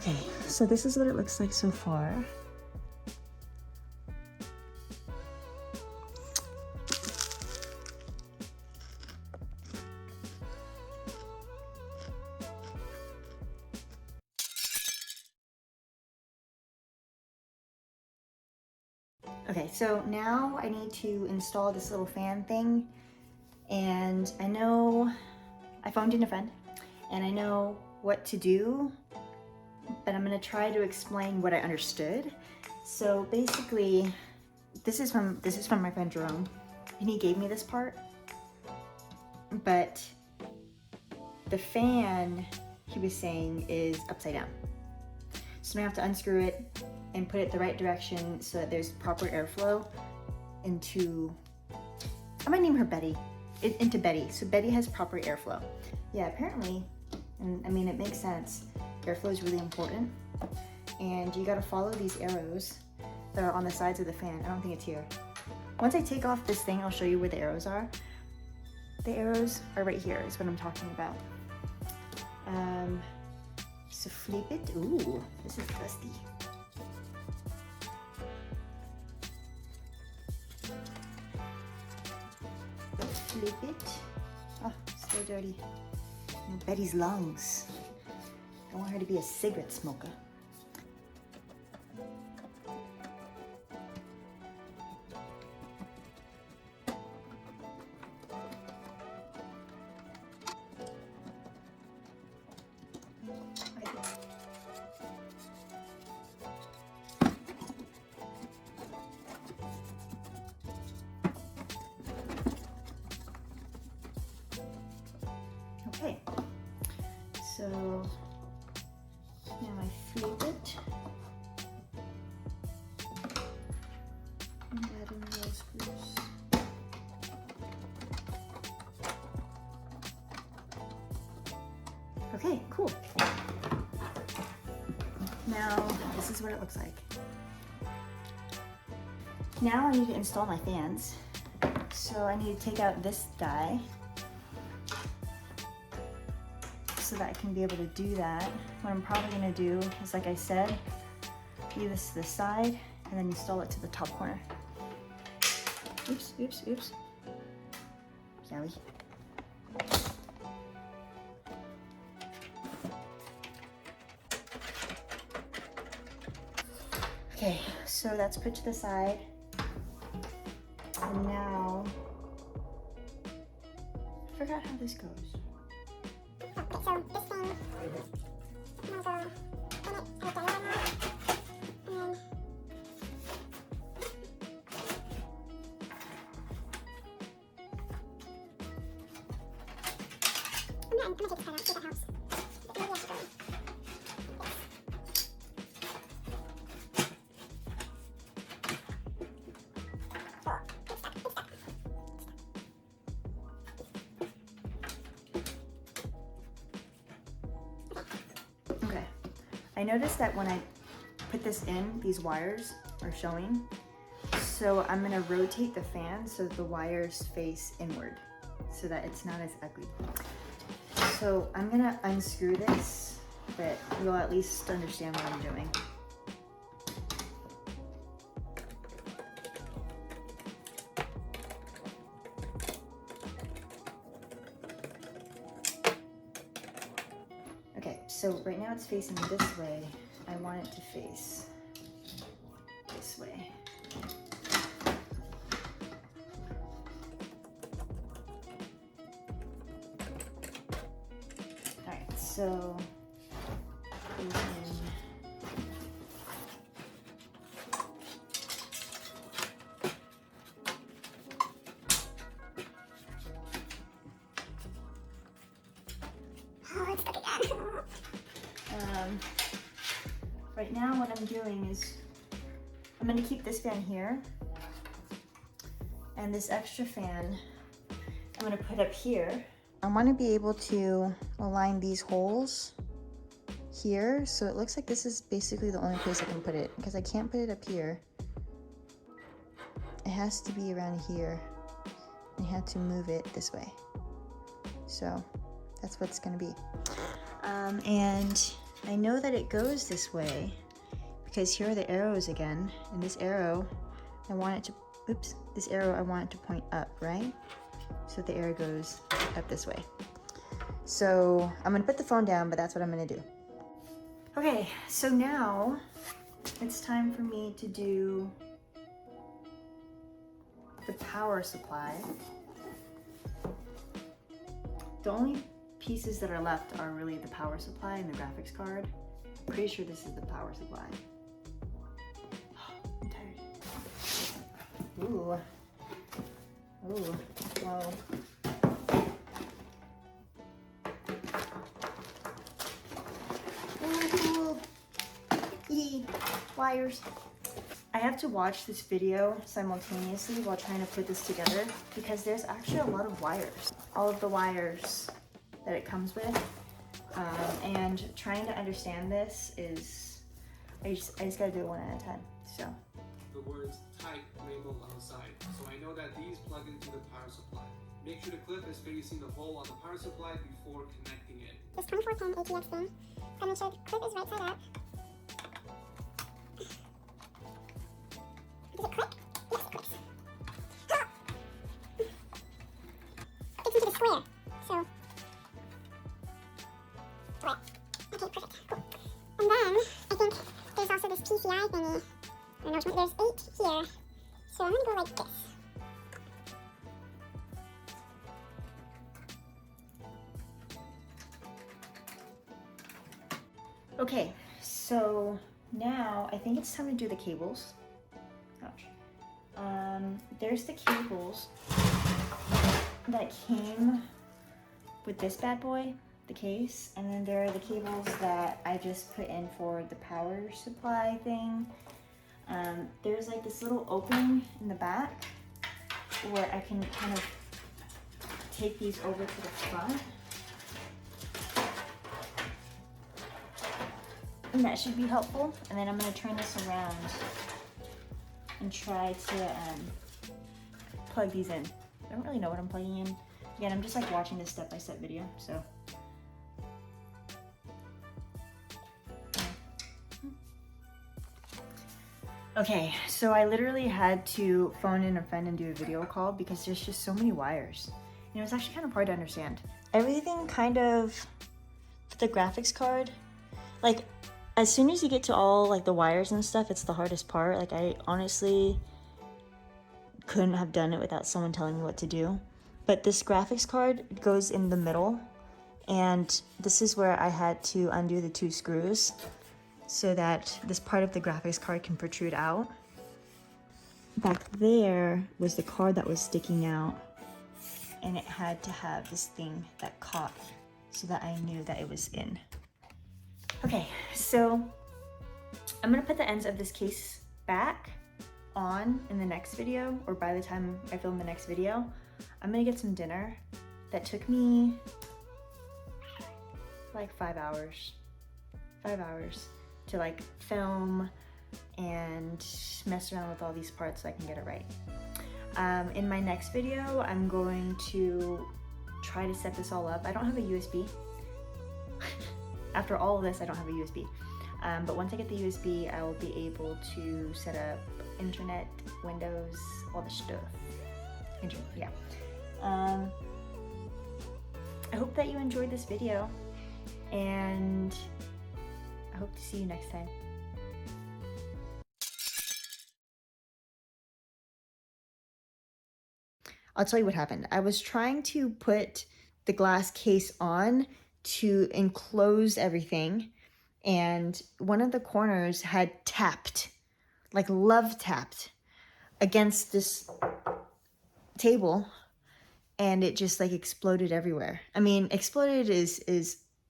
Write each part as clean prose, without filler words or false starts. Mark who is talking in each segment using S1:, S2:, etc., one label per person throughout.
S1: Okay, so this is what it looks like so far. Okay, so now I need to install this little fan thing, and I know I phoned in a friend and I know what to do, but I'm gonna try to explain what I understood. So basically, this is from my friend Jerome, and he gave me this part, but the fan, he was saying, is upside down. So I have to unscrew it and put it the right direction so that there's proper airflow into, I might name her Betty, into Betty, so Betty has proper airflow. Yeah, apparently, and I mean, it makes sense, airflow is really important, and you gotta follow these arrows that are on the sides of the fan. I don't think it's here. Once I take off this thing, I'll show you where the arrows are. The arrows are right here, is what I'm talking about. So flip it. Ooh, this is dusty. Flip it. Oh, so dirty. And Betty's lungs. I want her to be a cigarette smoker. Okay, so now I flip it and add in the little screws. Okay, cool. Now this is what it looks like. Now I need to install my fans. So I need to take out this die so that I can be able to do that. What I'm probably gonna do is, like I said, leave this to the side and then install it to the top corner. Oops, oops, oops. Sorry. Okay, so that's put to the side. And now, I forgot how this goes.
S2: So this thing, I'm gonna go in it at the right now, and then I'm gonna take this part out, see if that helps. Maybe I should go in.
S1: Okay, I noticed that when I put this in, these wires are showing. So I'm gonna rotate the fan so that the wires face inward so that it's not as ugly. So I'm gonna unscrew this, but you'll at least understand what I'm doing. Okay, so right now it's facing this way. I want it to face this way. All right, so
S2: Oh, it's stuck again.
S1: right now what I'm doing is I'm going to keep this fan here, and this extra fan I'm going to put up here. I want to be able to align these holes here, so it looks like this is basically the only place I can put it, because I can't put it up here. It has to be around here. I have to move it this way. So that's what it's going to be. And I know that it goes this way because here are the arrows again, and this arrow, I want it to, oops, this arrow I want it to point up, right? So the arrow goes up this way. So I'm gonna put the phone down, but that's what I'm gonna do. Okay, so now it's time for me to do the power supply. The only pieces that are left are really the power supply and the graphics card. I'm pretty sure this is the power supply. I'm tired. Ooh. Ooh. Whoa. Ooh, cool. Yee. Wires. I have to watch this video simultaneously while trying to put this together because there's actually a lot of wires. All of the wires that it comes with. And trying to understand this is, I just gotta do it one at a time, so.
S3: The words type label on the side, so I know that these plug into the power supply. Make sure the clip is facing the hole on the power supply before connecting it.
S2: This 24-pin ATX thing, gotta make sure the clip is right side up. Does it click? Yes, it clicks. It's into the square, so. Right. Okay, perfect. Cool. And then, I think there's also this PCI thingy. I don't know which one. There's 8 here. So I'm gonna go like this.
S1: Okay, so now I think it's time to do the cables. Ouch. There's the cables that came with this bad boy, the case, and then there are the cables that I just put in for the power supply thing. There's like this little opening in the back where I can kind of take these over to the front. And that should be helpful. And then I'm gonna turn this around and try to plug these in. I don't really know what I'm plugging in. Again, I'm just like watching this step-by-step video, so. Okay, so I literally had to phone in a friend and do a video call because there's just so many wires. And it was actually kind of hard to understand. Everything kind of, for the graphics card, like as soon as you get to all like the wires and stuff, it's the hardest part. Like I honestly couldn't have done it without someone telling me what to do. But this graphics card goes in the middle, and this is where I had to undo the 2 screws so that this part of the graphics card can protrude out. Back there was the card that was sticking out, and it had to have this thing that caught so that I knew that it was in. Okay, so I'm gonna put the ends of this case back on in the next video, or by the time I film the next video. I'm gonna get some dinner that took me like 5 hours. 5 hours to like film and mess around with all these parts so I can get it right. In my next video, I'm going to try to set this all up. I don't have a USB. After all of this, I don't have a USB. But once I get the USB, I will be able to set up internet, Windows, all the stuff. Internet, yeah. I hope that you enjoyed this video, and I hope to see you next time. I'll tell you what happened. I was trying to put the glass case on to enclose everything, and one of the corners had tapped, like love tapped against this table, and it just like exploded everywhere. I mean, exploded is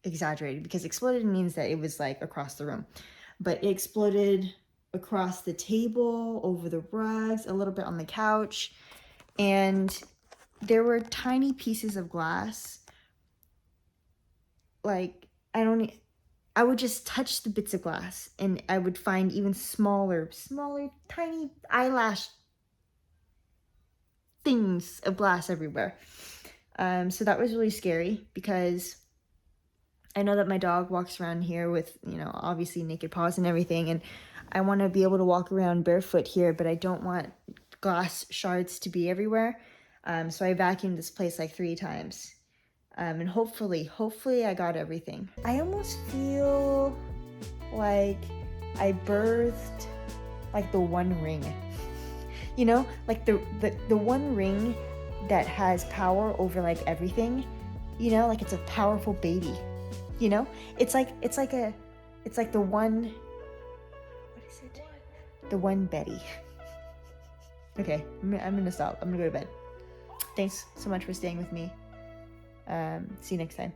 S1: exaggerated because exploded means that it was like across the room, but it exploded across the table, over the rugs, a little bit on the couch, and there were tiny pieces of glass. Like, I would just touch the bits of glass and I would find even smaller, tiny eyelash things of glass everywhere. So that was really scary because I know that my dog walks around here with, you know, obviously naked paws and everything, and I want to be able to walk around barefoot here, but I don't want glass shards to be everywhere. So I vacuumed this place like 3 times. And hopefully I got everything. I almost feel like I birthed like the one ring. You know, like the one ring that has power over like everything. You know, like it's a powerful baby. You know, it's like the one. What is it? The one Betty. Okay, I'm gonna stop. I'm gonna go to bed. Thanks so much for staying with me. See you next time.